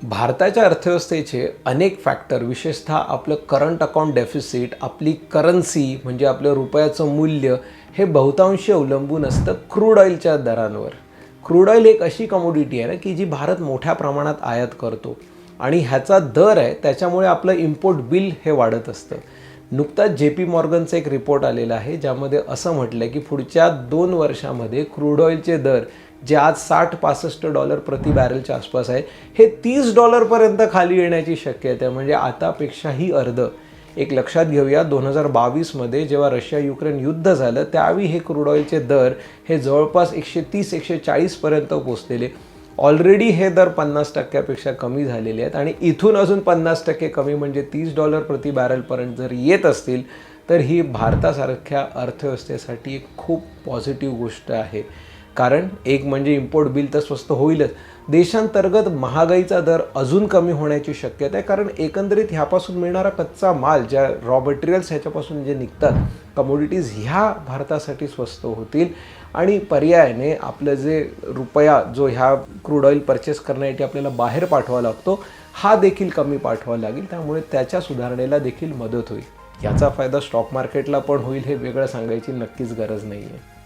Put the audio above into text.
भारताच्या अर्थव्यवस्थेचे अनेक फॅक्टर, विशेषतः आपलं करंट अकाउंट डेफिसिट, आपली करन्सी म्हणजे आपलं रुपयाचं मूल्य, हे बहुतांशी अवलंबून असतं क्रूड ऑइलच्या दरांवर. क्रूड ऑइल एक अशी कमोडिटी आहे ना की जी भारत मोठ्या प्रमाणात आयात करतो आणि ह्याचा दर आहे, त्याच्यामुळे आपलं इम्पोर्ट बिल हे वाढत असतं. नुकताच JP मॉर्गनचा एक रिपोर्ट आलेला आहे ज्यामध्ये असं म्हटलं आहे की पुढच्या 2 वर्षामध्ये क्रूड ऑइलचे दर जे आज $60-65 प्रति बॅरलच्या आसपास आहे, हे $30 खाली येण्याची शक्यता आहे. म्हणजे आतापेक्षाही अर्ध. एक लक्षात घेऊया, 2022मध्ये जेव्हा रशिया-युक्रेन युद्ध झालं त्यावेळी हे क्रूड ऑइलचे दर हे जवळपास 130-140 पर्यंत पोहोचलेले. ऑलरेडी हे दर 50% कमी झालेले आहेत आणि इथून अजून 50% कमी म्हणजे $30 प्रति बॅरलपर्यंत जर येत असतील तर ही भारतासारख्या अर्थव्यवस्थेसाठी एक खूप पॉझिटिव्ह गोष्ट आहे. कारण एक म्हणजे इम्पोर्ट बिल तर स्वस्त होईलच, देशांतर्गत महागाईचा दर अजून कमी होण्याची शक्यता आहे. कारण एकंदरीत ह्यापासून मिळणारा कच्चा माल, ज्या रॉ मटेरियल्स ह्याच्यापासून जे निघतात कमोडिटीज, ह्या भारतासाठी स्वस्त होतील आणि पर्यायाने आपलं जे रुपया जो ह्या क्रूड ऑइल परचेस करण्यासाठी आपल्याला बाहेर पाठवावा लागतो, हा देखील कमी पाठवावा लागेल. त्यामुळे त्याच्या सुधारणेला देखील मदत होईल. याचा फायदा स्टॉक मार्केटला पण होईल, हे वेगळं सांगायची नक्कीच गरज नाही आहे.